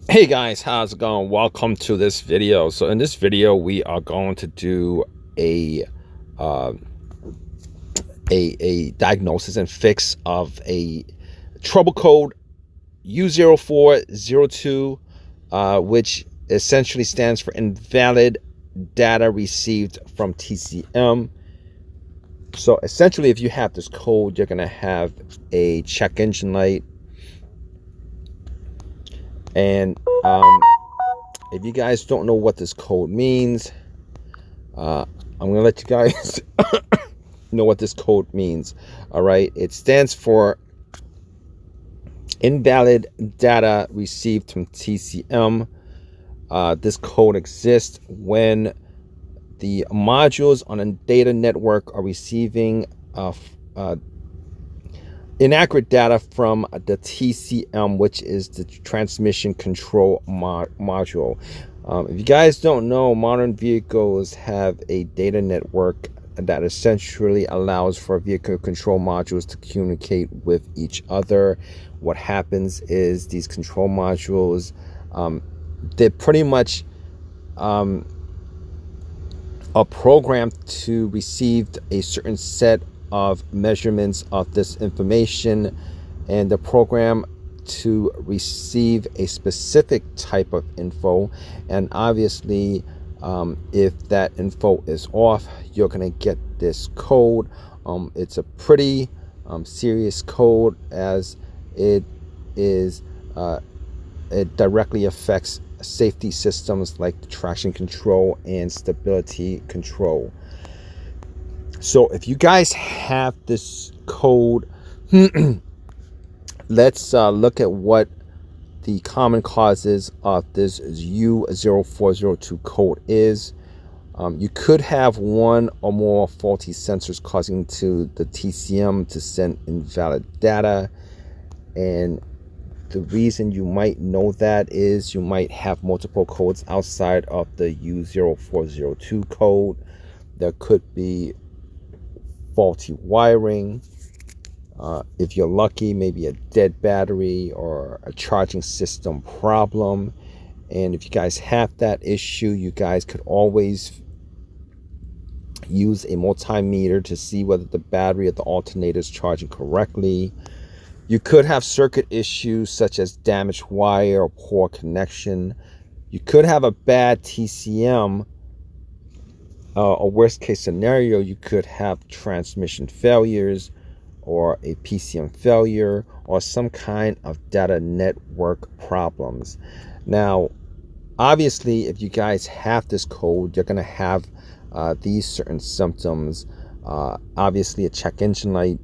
Hey guys, how's it going? Welcome to this video. So in this video, we are going to do a uh, a diagnosis and fix of a trouble code U0402, which essentially stands for invalid data received from TCM. So essentially, if you have this code, you're gonna have a check engine light, and if you guys don't know what this code means, I'm gonna let you guys know what this code means. All right, it stands for invalid data received from TCM. This code exists when the modules on a data network are receiving inaccurate data from the TCM, which is the transmission control module. If you guys don't know, modern vehicles have a data network that essentially allows for vehicle control modules to communicate with each other. What happens is these control modules, they're pretty much are programmed to receive a certain set of measurements of this information, and the program to receive a specific type of info. And obviously, if that info is off, you're gonna get this code. It's a pretty serious code, as it is it directly affects safety systems like traction control and stability control. So if you guys have this code, let's look at what the common causes of this U0402 code is. You could have one or more faulty sensors causing to the TCM to send invalid data. And the reason you might know that is you might have multiple codes outside of the U0402 code. There could be faulty wiring. If you're lucky, maybe a dead battery or a charging system problem. And if you guys have that issue, you guys could always use a multimeter to see whether the battery of the alternator is charging correctly. You could have circuit issues such as damaged wire or poor connection. You could have a bad TCM. A worst case scenario, you could have transmission failures or a PCM failure or some kind of data network problems. Now, obviously, if you guys have this code, you're going to have these certain symptoms. Obviously, a check engine light.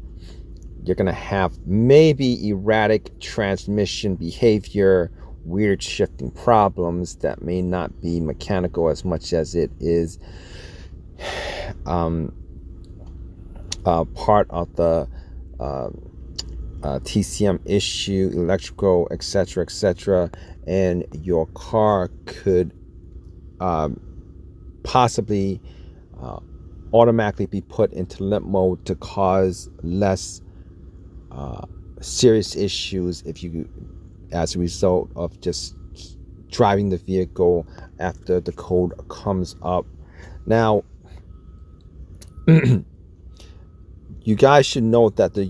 You're going to have maybe erratic transmission behavior, weird shifting problems that may not be mechanical as much as it is part of the TCM issue, electrical, etc., etc., and your car could possibly automatically be put into limp mode to cause less serious issues if you, as a result of just driving the vehicle after the code comes up. Now, you guys should note that the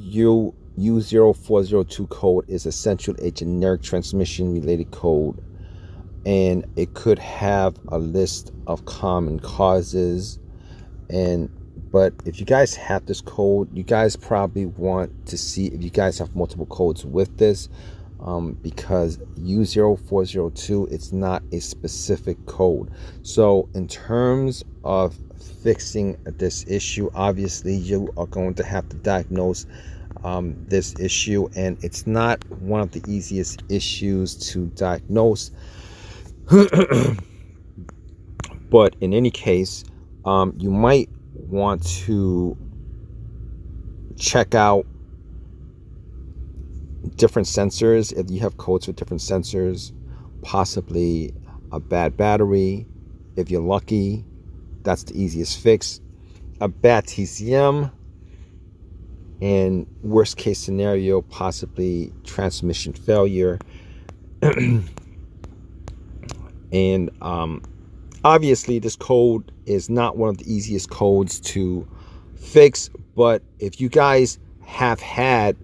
U0402 code is essentially a generic transmission related code, and it could have a list of common causes. But if you guys have this code, you guys probably want to see if you guys have multiple codes with this, because U0402, it's not a specific code. So in terms of fixing this issue, obviously you are going to have to diagnose this issue, and it's not one of the easiest issues to diagnose. But in any case, you might want to check out different sensors. If you have codes with different sensors, possibly a bad battery. If you're lucky, that's the easiest fix. A bad TCM, and worst case scenario, possibly transmission failure. And obviously this code is not one of the easiest codes to fix, but if you guys have had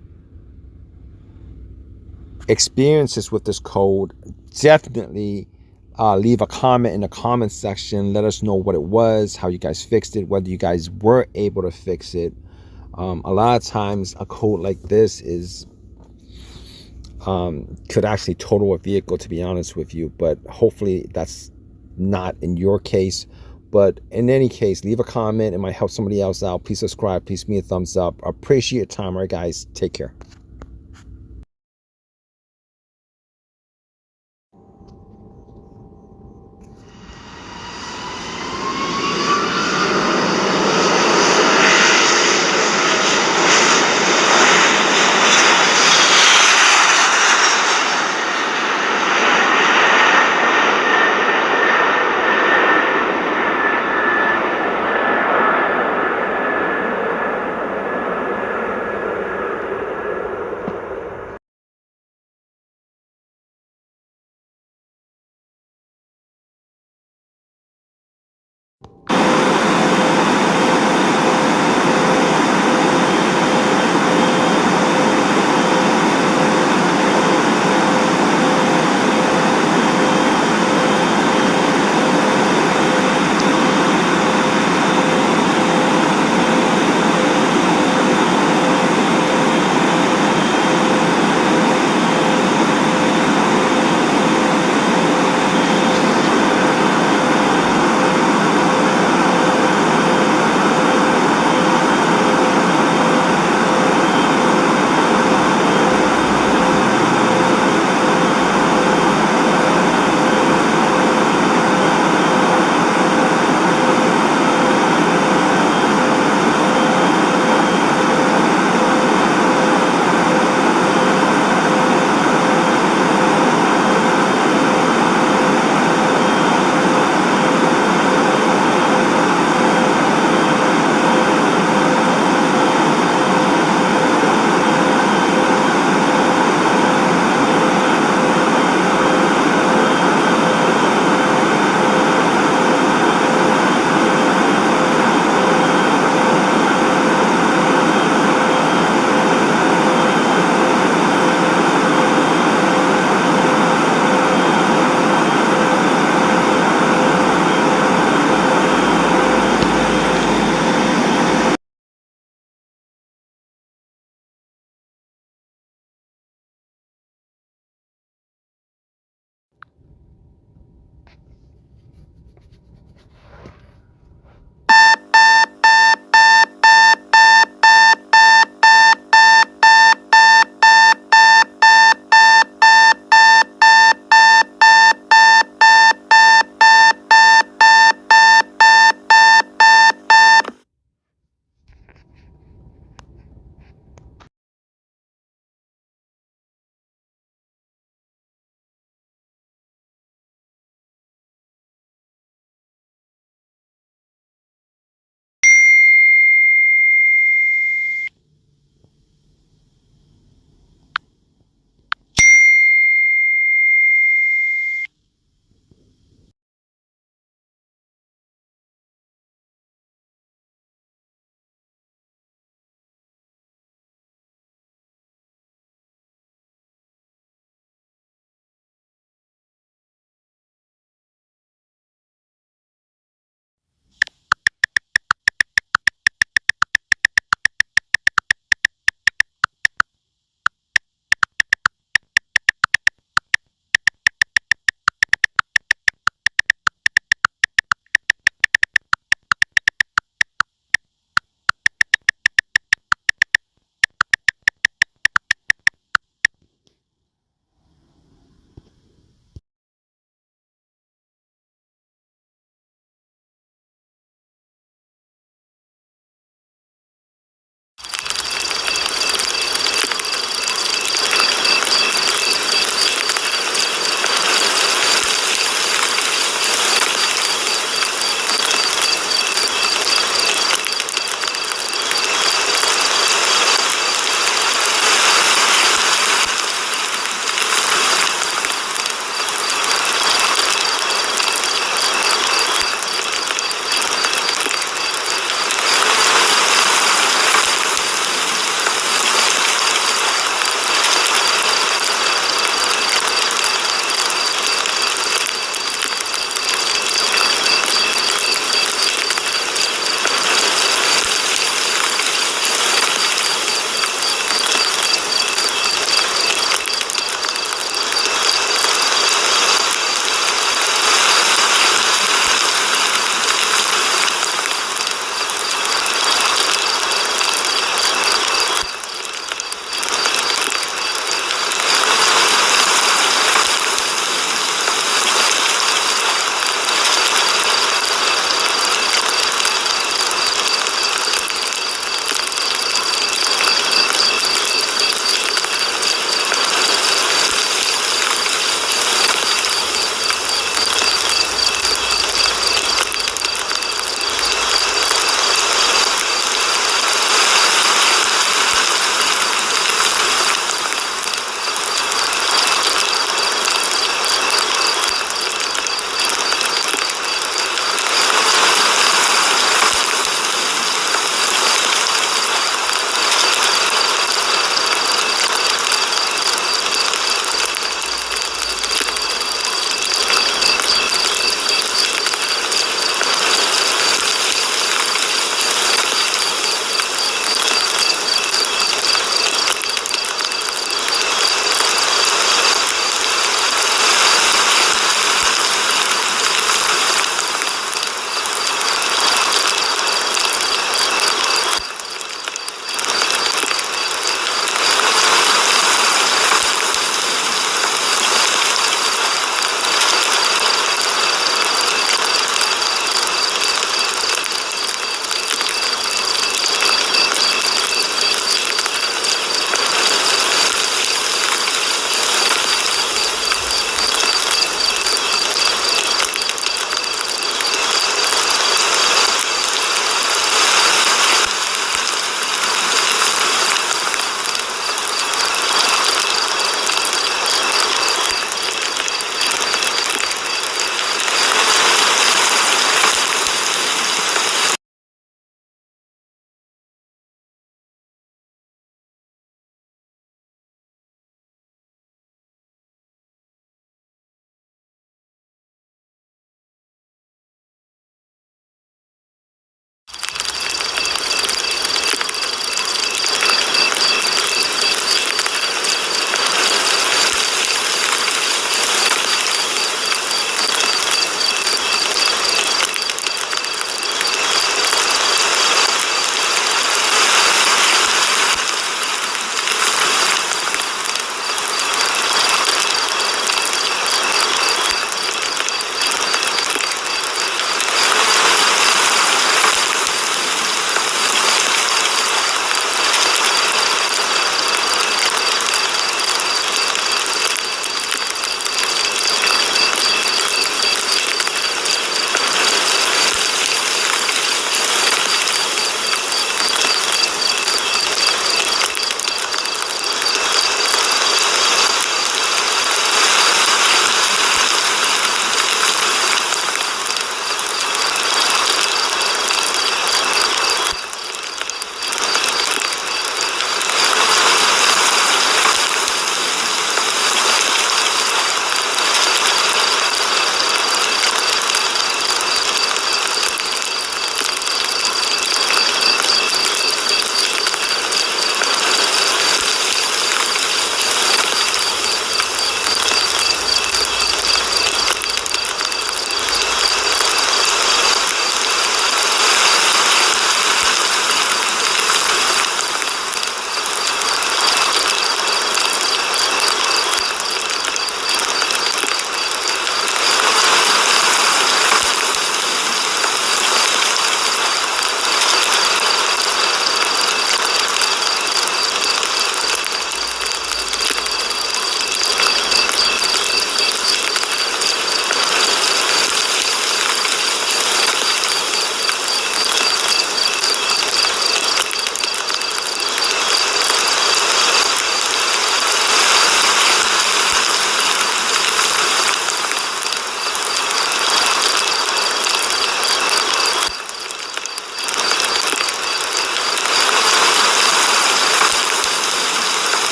experiences with this code, definitely leave a comment in the comment section. Let us know what it was, how you guys fixed it, whether you guys were able to fix it. A lot of times a code like this is could actually total a vehicle, to be honest with you, but hopefully that's not in your case. But in any case, leave a comment. It might help somebody else out. Please subscribe. Please give me a thumbs up. I appreciate your time. All right, guys, take care.